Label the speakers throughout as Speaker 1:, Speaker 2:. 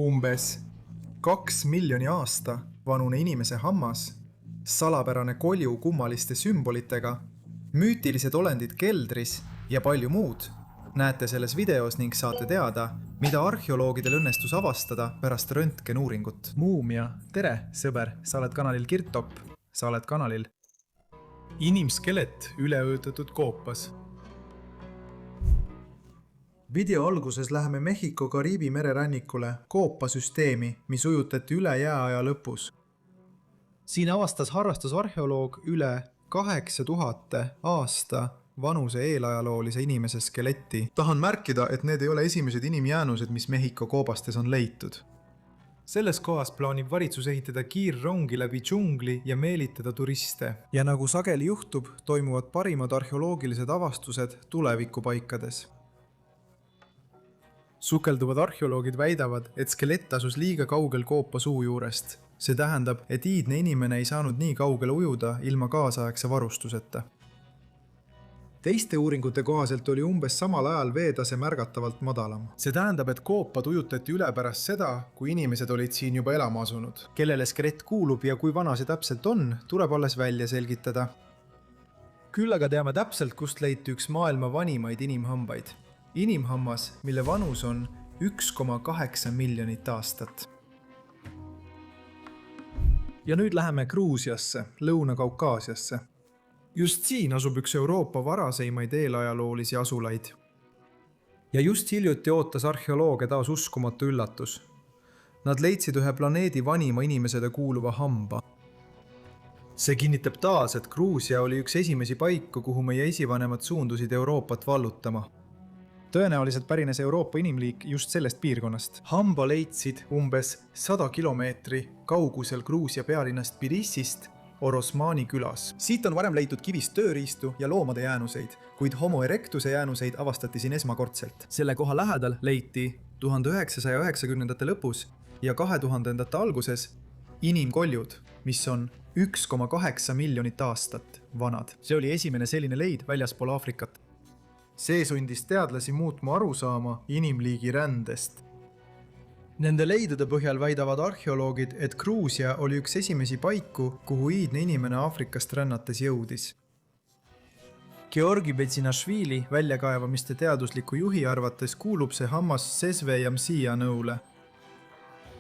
Speaker 1: Umbes 2 miljoni aasta vanune inimese hammas, salapärane kolju kummaliste sümbolitega, müütilised olendid keldris ja palju muud näete selles videos ning saate teada, mida arheoloogidel õnnestus avastada pärast röntgenuuringut. Muumia, tere, sõber, sa oled kanalil Kirtop, sa oled kanalil inimskelet üleöötatud koopas. Video alguses läheme Mehhiko-Kariibi mererannikule koopasüsteemi, mis ujutati üle jääaja lõpus. Siin avastas harrastusarheoloog üle 8000 aasta vanuse eelajaloolise inimese skeletti. Tahan märkida, et need ei ole esimesed inimjäänused, mis Mehhiko koobastes on leitud. Selles kohas plaanib valitsus ehitada kiirrongi läbi džungli ja meelitada turiste. Ja nagu sageli juhtub, toimuvad parimad arheoloogilised avastused tulevikupaikades. Sukelduvad arheoloogid väidavad, et skelett asus liiga kaugel koopa suu juurest. See tähendab, et iidne inimene ei saanud nii kaugele ujuda ilma kaasaegse varustuseta. Teiste uuringute kohaselt oli umbes samal ajal veetase märgatavalt madalam. See tähendab, et koopad ujutati üle pärast seda, kui inimesed olid siin juba elama asunud. Kellele skelett kuulub ja kui vana see täpselt on, tuleb alles välja selgitada. Küll aga teame täpselt, kust leiti üks maailma vanimaid inimhambaid. Inimhammas, mille vanus on 1,8 miljonit aastat. Ja nüüd läheme Gruusiasse, Lõuna-Kaukaasiasse. Just siin asub üks Euroopa varaseimaid eelajaloolisi asulaid. Ja just hiljuti ootas arheoloogia taas uskumatu üllatus. Nad leidsid ühe planeedi vanima inimesele kuuluva hamba. See kinnitab taas, et Gruusia oli üks esimesi paiku, kuhu meie esivanemad suundusid Euroopat vallutama. Tõenäoliselt pärines Euroopa inimliik just sellest piirkonnast. Hamba leidsid umbes 100 kilomeetri kaugusel Gruusia pealinnast Birissist Orosmani külas. Siit on varem leitud kivist tööriistu ja loomade jäänuseid, kuid Homo erectuse jäänuseid avastati siin esmakordselt. Selle koha lähedal leiti 1990. lõpus ja 2000. alguses inimkoljud, mis on 1,8 miljonit aastat vanad. See oli esimene selline leid väljaspool Aafrikat. See sundis teadlasi muutma arusaama inimliigi rändest. Nende leidude põhjal väidavad arheoloogid, et Gruusia oli üks esimesi paiku, kuhu iidne inimene Aafrikast rännates jõudis. Georgi Betsinashvili väljakaevamiste teadusliku juhi arvates kuulub see hammas Sesve Jamsia nõule.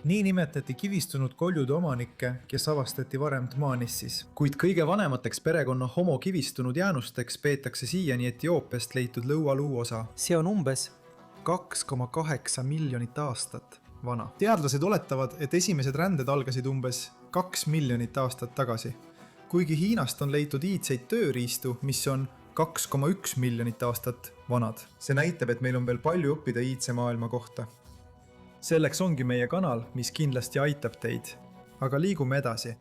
Speaker 1: Nii nimetati kivistunud koljude omanikke, kes avastati varem Tmanissis. Kuid kõige vanemateks perekonna homo kivistunud jäänusteks peetakse siiani Etioopiast leitud lõualuu osa. See on umbes 2,8 miljonit aastat vana. Teadlased oletavad, et esimesed ränded algasid umbes 2 miljonit aastat tagasi. Kuigi Hiinast on leitud iidseid tööriistu, mis on 2,1 miljonit aastat vanad. See näitab, et meil on veel palju õppida iidse maailma kohta. Selleks ongi meie kanal, mis kindlasti aitab teid. Aga liigume edasi.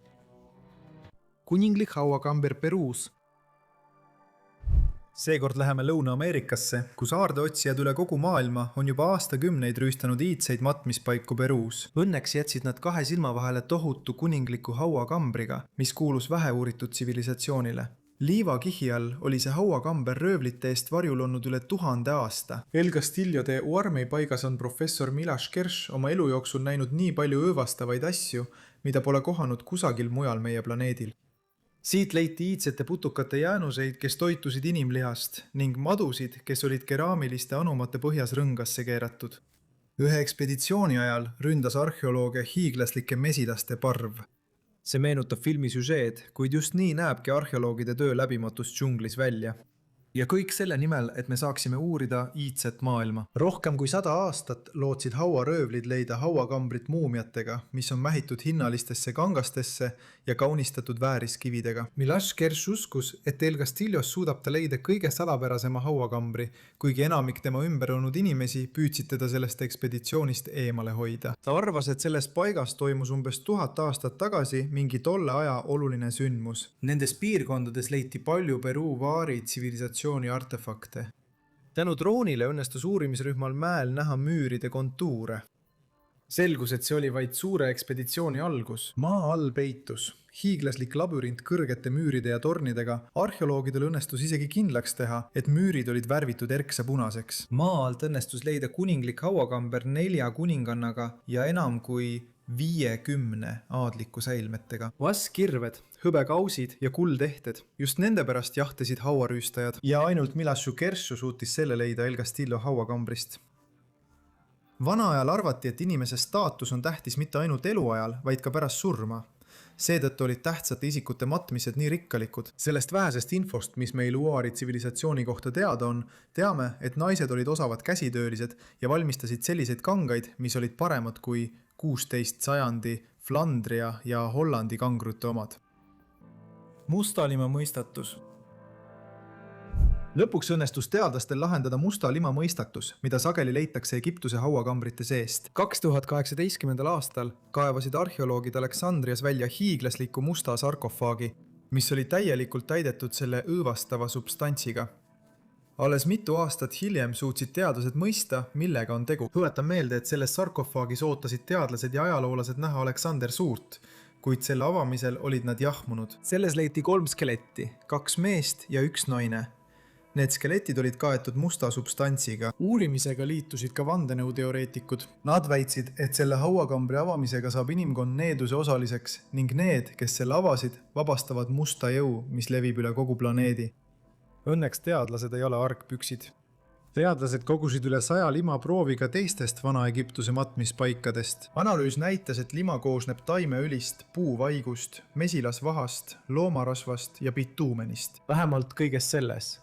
Speaker 1: Kuninglik hauakamber Peruus. Seekord läheme Lõuna-Ameerikasse, kus aardeotsijad üle kogu maailma on juba aastakümneid rüüstanud iidseid matmispaiku Peruus. Õnneks jätsid nad kahe silma vahele tohutu kuningliku hauakambriga, mis kuulus väheuuritud tsivilisatsioonile. Liivakihi all oli see hauakamber röövlite eest varjul olnud üle 1000 aasta. El Castillo de Uarmei paigas on professor Miloš Kerš oma elu jooksul näinud nii palju öövastavaid asju, mida pole kohanud kusagil mujal meie planeedil. Siit leiti iidsete putukate jäänuseid, kes toitusid inimlihast, ning madusid, kes olid keraamiliste anumate põhjas rõngasse keeratud. Ühe ekspeditsiooni ajal ründas arheoloogia hiiglaslike mesilaste parv. See meenutab filmi süžeed, kuid just nii näebki arheoloogide töö läbimatus džunglis välja. Ja kõik selle nimel, et me saaksime uurida iidset maailma. Rohkem kui 100 aastat lootsid hauaröövlid leida hauakambrit muumiatega, mis on mähitud hinnalistesse kangastesse ja kaunistatud vääriskividega. Miloš Kerš uskus, et El Castillos suudab ta leida kõige salapärasema hauakambri, kuigi enamik tema ümber olnud inimesi püüdsid teda sellest ekspeditsioonist eemale hoida. Ta arvas, et selles paigas toimus umbes 1000 aastat tagasi mingi tolle aja oluline sündmus. Nendes piirkondades leiti palju Peruu vaari tsivilisatsiooni artefakte. Tänu droonile õnnestus uurimisrühmal mäel näha müüride kontuure. selgus, et see oli vaid suure ekspeditsiooni algus. Maa all peitus hiiglaslik labürint kõrgete müüride ja tornidega. Arheoloogidel õnnestus isegi kindlaks teha, et müürid olid värvitud erksapunaseks. Maa alt õnnestus leida kuninglik hauakamber 4 kuningannaga ja enam kui 50 aadliku säilmetega. Vaskkirved, hõbekausid ja kuldehted. Just nende pärast jahtisid hauarüüstajad. Ja ainult Milašu Keršu suutis selle leida El Castillo hauakambrist. Vana ajal arvati, et inimese staatus on tähtis mitte ainult eluajal, vaid ka pärast surma. Seetõttu olid tähtsate isikute matmised nii rikkalikud. Sellest vähesest infost, mis meil Uari tsivilisatsiooni kohta teada on, teame, et naised olid osavad käsitöölised ja valmistasid selliseid kangaid, mis olid paremad kui 16. sajandi Flandria ja Hollandi kangrute omad. Mustalima mõistatus. Lõpuks õnnestus teadlastel lahendada musta lima mõistatus, mida sageli leitakse Egiptuse hauakambrite seest. 2018. aastal kaevasid arheoloogid Aleksandrias välja hiiglasliku musta sarkofaagi, mis oli täielikult täidetud selle õõvastava substantsiga. Alles mitu aastat hiljem suutsid teadlased mõista, millega on tegu. Tuletan meelde, et selles sarkofaagis ootasid teadlased ja ajaloolased näha Aleksander Suurt, kuid selle avamisel olid nad jahmunud. Selles leiti 3 skeletti, 2 meest ja 1 naine. Need skeletid olid kaetud musta substantsiga. Uurimisega liitusid ka vandenõuteoreetikud. Nad väitsid, et selle hauakambri avamisega saab inimkond needuse osaliseks ning need, kes selle avasid, vabastavad musta jõu, mis levib üle kogu planeedi. Õnneks teadlased ei ole argpüksid. Teadlased kogusid üle 100 limaproovi ka teistest Vana-Egiptuse matmispaikadest. Analüüs näitas, et lima koosneb taimeölist, puuvaigust, mesilasvahast, loomarasvast ja bituumenist. Vähemalt kõigest selles.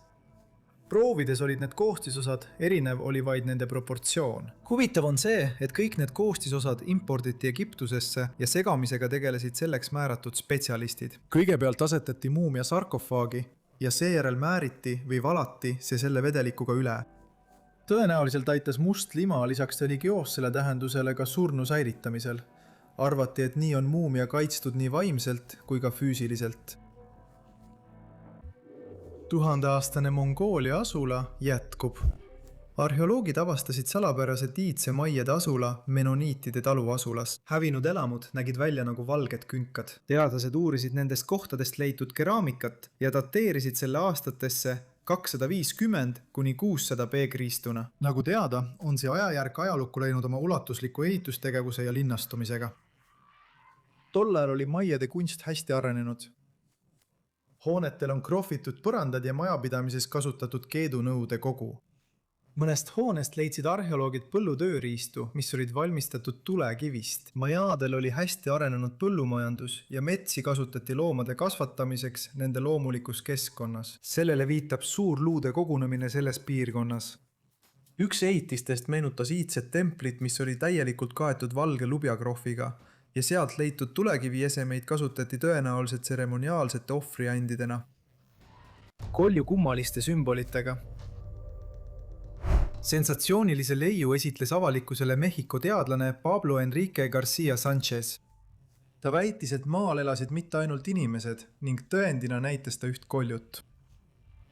Speaker 1: Proovides olid need koostisosad, erinev oli vaid nende proportsioon. Huvitav on see, et kõik need koostisosad imporditi Egiptusesse ja segamisega tegelesid selleks määratud spetsialistid. Kõigepealt asetati muumia sarkofaagi ja seejärel määriti või valati see selle vedelikuga üle. Tõenäoliselt aitas must lima lisaks religioossele tähendusele ka surnu säilitamisel. Arvati, et nii on muumia kaitstud nii vaimselt kui ka füüsiliselt. 1000-aastane Mongoolia asula jätkub. Arheoloogid avastasid salapärased iidse maiede asula menoniitide talu asulas. Hävinud elamud nägid välja nagu valged künkad. Teadlased uurisid nendest kohtadest leitud keraamikat ja dateerisid selle aastatesse 250 kuni 600 B.Kristuna. Nagu teada, on see ajajärk ajalukku läinud oma ulatusliku ehitustegevuse ja linnastumisega. Tollal oli maiede kunst hästi arenenud. Hoonetel on krohvitud põrandad ja majapidamises kasutatud keedunõude kogu. Mõnest hoonest leidsid arheoloogid põllutööriistu, mis olid valmistatud tulekivist. Majaadel oli hästi arenenud põllumajandus ja metsi kasutati loomade kasvatamiseks nende loomulikus keskkonnas. Sellele viitab suur luude kogunemine selles piirkonnas. Üks ehitistest meenutas iidset templit, mis oli täielikult kaetud valge lubjakrohviga. Ja sealt leitud tulekiviesemeid kasutati tõenäoliselt tseremoniaalsete ohvriandidena. Kolju kummaliste sümbolitega. Sensatsioonilise leiu esitles avalikkusele Mehhiko teadlane Pablo Enrique Garcia Sanchez. Ta väitis, et maal elasid mitte ainult inimesed ning tõendina näitas ta üht koljut.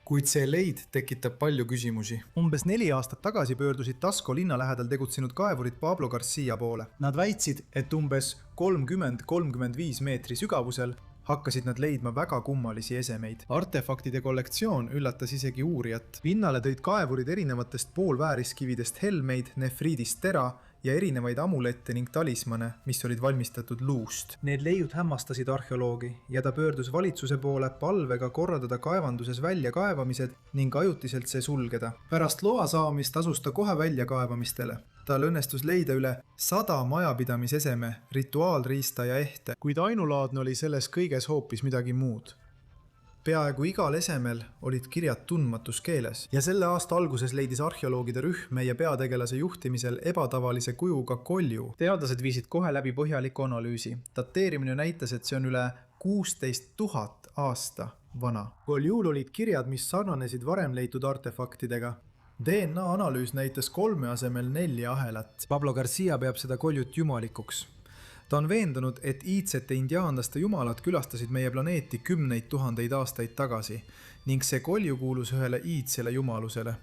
Speaker 1: Kuid see leid tekitab palju küsimusi. Umbes 4 aastat tagasi pöördusid Tasco linna lähedal tegutsenud kaevurid Pablo Garcia poole. Nad väitsid, et umbes 30-35 meetri sügavusel hakkasid nad leidma väga kummalisi esemeid. Artefaktide kollektsioon üllatas isegi uurijat. Pinnale tõid kaevurid erinevatest poolvääriskividest helmeid, nefriidist tera ja erinevaid amulette ning talismane, mis olid valmistatud luust. Need leiud hämmastasid arheoloogi ja ta pöördus valitsuse poole palvega korraldada kaevanduses väljakaevamised ning ajutiselt see sulgeda. Pärast loa saamist asus ta kohe väljakaevamistele. Tal õnnestus leida üle 100 majapidamiseseme, rituaalriista ja ehte, kuid ainulaadne oli selles kõiges hoopis midagi muud. Peaaegu igal esemel olid kirjad tundmatus keeles ja selle aasta alguses leidis arheoloogide rühm meie peategelase juhtimisel ebatavalise kujuga kolju. Teadlased viisid kohe läbi põhjaliku analüüsi. Dateerimine näitas, et see on üle 16 000 aasta vana. Koljul olid kirjad, mis sarnanesid varem leitud artefaktidega. DNA analüüs näitas 3 asemel 4 ahelat. Pablo Garcia peab seda koljut jumalikuks. Ta on veendunud, et iidsete indiaanlaste jumalad külastasid meie planeeti 10 000 aastaid tagasi ning see kolju kuulus ühele iidsele jumalusele.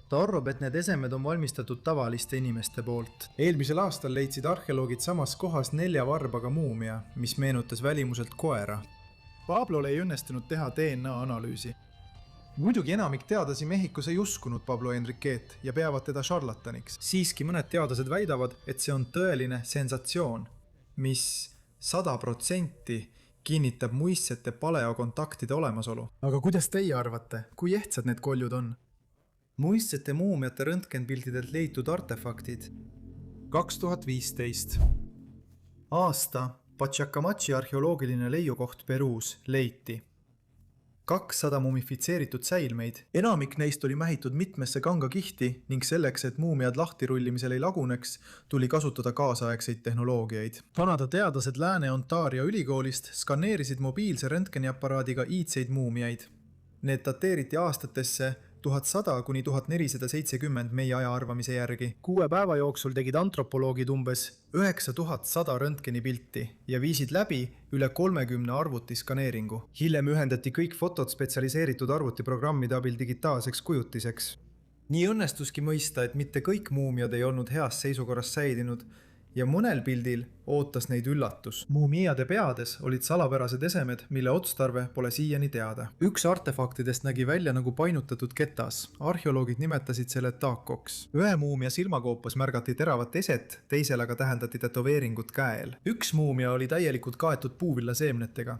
Speaker 1: ta arvab, et need esemed on valmistatud tavaliste inimeste poolt. Eelmisel aastal leidsid arheoloogid samas kohas 4 varbaga muumia, mis meenutas välimuselt koera. Pablole ei õnnestunud teha DNA analüüsi. Muidugi enamik teadlasi Mehhikos ei uskunud Pablo Enriquet ja peavad teda šarlataniks. Siiski mõned teadlased väidavad, et see on tõeline sensatsioon, mis 100% kinnitab muistsete paleokontaktide olemasolu. Aga kuidas teie arvate, kui ehtsad need koljud on? Muistsete muumiate röntgenpiltidelt leitud artefaktid. 2015. Aasta Pachacamachi arheoloogiline leiukoht Peruus leiti 200 mumifitseeritud säilmeid. Enamik neist oli mähitud mitmesse kangakihti ning selleks, et muumiad lahtirullimisel ei laguneks, tuli kasutada kaasaegseid tehnoloogiaid. Kanada teadlased Lääne-Ontario ülikoolist skaneerisid mobiilse röntgeniaparaadiga iidseid muumiaid. Need dateeriti aastatesse 1100 kuni 1470 meie aja arvamise järgi. 6 päeva jooksul tegid antropoloogid umbes 9100 röntgenipilti ja viisid läbi üle 30 arvutiskaneeringu. Hiljem ühendati kõik fotod spetsialiseeritud arvutiprogrammide abil digitaalseks kujutiseks. Nii õnnestuski mõista, et mitte kõik muumiad ei olnud heas seisukorras säilinud ja mõnel pildil ootas neid üllatus. Muumiade peades olid salapärased esemed, mille otstarve pole siiani teada. Üks artefaktidest nägi välja nagu painutatud ketas. Arheoloogid nimetasid selle taakoks. Ühe muumia silmakoopas märgati teravat eset, teisel aga tähendati tätoveeringut käel. Üks muumia oli täielikult kaetud puuvillaseemnetega.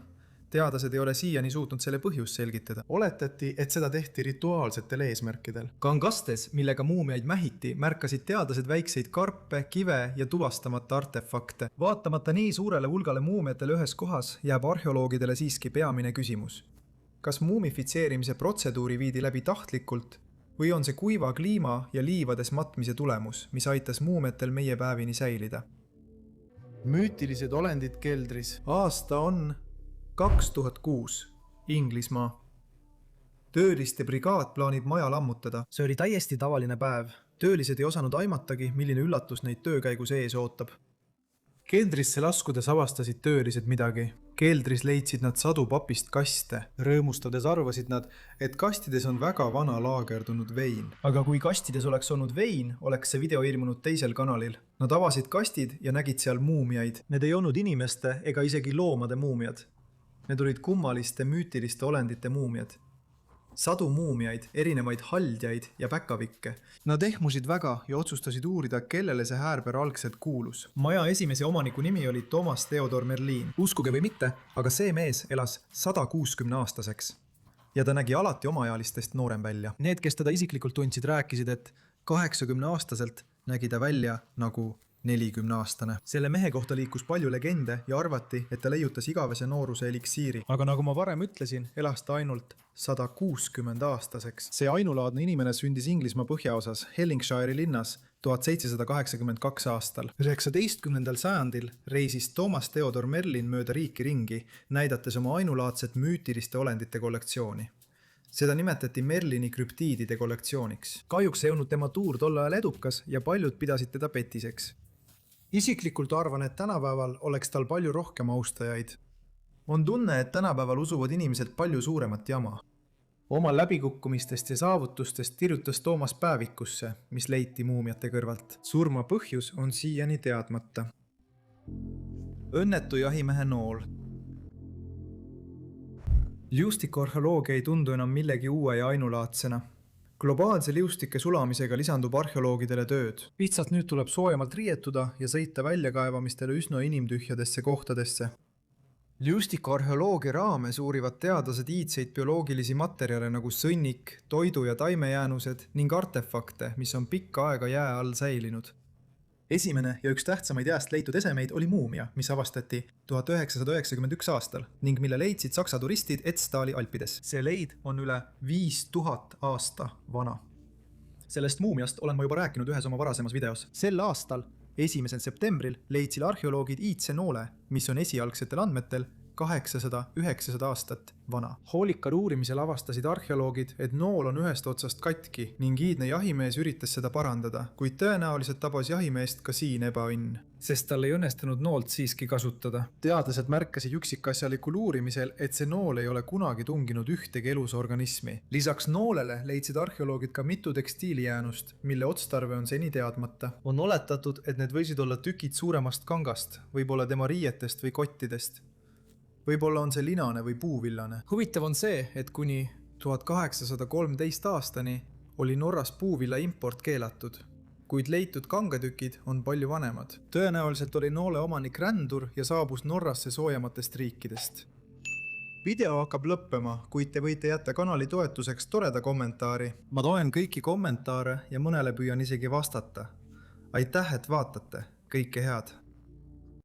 Speaker 1: Teadlased ei ole siiani suutnud selle põhjust selgitada. Oletati, et seda tehti rituaalsetel eesmärkidel. Kangastes, millega muumiaid mähiti, märkasid teadlased väikseid karpe, kive ja tuvastamata artefakte. Vaatamata nii suurele hulgale muumiatele ühes kohas jääb arheoloogidele siiski peamine küsimus. Kas muumifitseerimise protseduuri viidi läbi tahtlikult või on see kuiva kliima ja liivades matmise tulemus, mis aitas muumiatel meie päevini säilida? Müütilised olendid keldris. Aasta on 2006. Inglismaa. Tööliste brigaad plaanib maja lammutada. See oli täiesti tavaline päev. Töölised ei osanud aimatagi, milline üllatus neid töökäigus ees ootab. Keldrisse laskudes avastasid töölised midagi. Keldris leidsid nad sadu papist kaste. Rõõmustades arvasid nad, et kastides on väga vana laagerdunud vein. Aga kui kastides oleks olnud vein, oleks see video ilmunud teisel kanalil. Nad avasid kastid ja nägid seal muumiaid. Need ei olnud inimeste ega isegi loomade muumiad. Need olid kummaliste müütiliste olendite muumiad. Sadu muumiaid, erinevaid haldjaid ja päkavikke. Nad ehmusid väga ja otsustasid uurida, kellele see häärber algselt kuulus. Maja esimese omaniku nimi oli Thomas Theodore Merlin. Uskuge või mitte, aga see mees elas 160-aastaseks. Ja ta nägi alati omaealistest noorem välja. Need, kes teda isiklikult tundsid, rääkisid, et 80-aastaselt nägi ta välja nagu 40-aastane. Selle mehe kohta liikus palju legende ja arvati, et ta leiutas igavese nooruse eliksiiri. Aga nagu ma varem ütlesin, elas ta ainult 160-aastaseks. See ainulaadne inimene sündis Inglismaa põhjaosas Hellingshire'i linnas 1782 aastal. 19. sajandil reisis Thomas Theodore Merlin mööda riiki ringi, näidates oma ainulaadset müütiliste olendite kollektsiooni. Seda nimetati Merlini krüptiidide kollektsiooniks. Kahjuks ei olnud tema tuur tol ajal edukas ja paljud pidasid teda petiseks. Isiklikult arvan, et tänapäeval oleks tal palju rohkem austajaid. On tunne, et tänapäeval usuvad inimesed palju suuremat jama. Oma läbikukkumistest ja saavutustest kirjutas Toomas päevikusse, mis leiti muumiate kõrvalt. Surma põhjus on siiani teadmata. Õnnetu jahimehe nool. Liustikuarheoloogia ei tundu enam millegi uue ja ainulaadsena. Globaalse liustike sulamisega lisandub arheoloogidele tööd. Lihtsalt nüüd tuleb soojemalt riietuda ja sõita väljakaevamistele üsna inimtühjadesse kohtadesse. Liustikuarheoloogia raames uurivad teadlased iidseid bioloogilisi materjale nagu sõnnik, toidu- ja taimejäänused ning artefakte, mis on pikka aega jää all säilinud. Esimene ja üks tähtsamaid jääst leitud esemeid oli muumia, mis avastati 1991 aastal ning mille leidsid saksa turistid Etstali Alpides. See leid on üle 5000 aasta vana. Sellest muumiast olen ma juba rääkinud ühes oma varasemas videos. Sel aastal, 1. septembril, leidsid arheoloogid iidse noole, mis on esialgsetel andmetel 800–900 aastat vana. Hoolikal uurimisel avastasid arheoloogid, et nool on ühest otsast katki ning iidne jahimees üritas seda parandada, kuid tõenäoliselt tabas jahimeest ka siin ebaõnn. Sest tal ei õnnestunud noolt siiski kasutada. Teadlased märkasid üksikasjalikul uurimisel, et see nool ei ole kunagi tunginud ühtegi elusorganismi. Lisaks noolele leidsid arheoloogid ka mitu tekstiilijäänust, mille otstarve on seni teadmata. On oletatud, et need võisid olla tükid suuremast kangast, võib-olla tema riietest või kottidest. Võib-olla on see linane või puuvillane. Huvitav on see, et kuni 1813 aastani oli Norras puuvilla import keelatud, kuid leitud kangatükid on palju vanemad. Tõenäoliselt oli noole omanik rändur ja saabus Norrasse soojamatest riikidest. Video hakkab lõppema, kuid te võite jätta kanali toetuseks toreda kommentaari. Ma loen kõiki kommentaare ja mõnele püüan isegi vastata. Aitäh, et vaatate. Kõike head!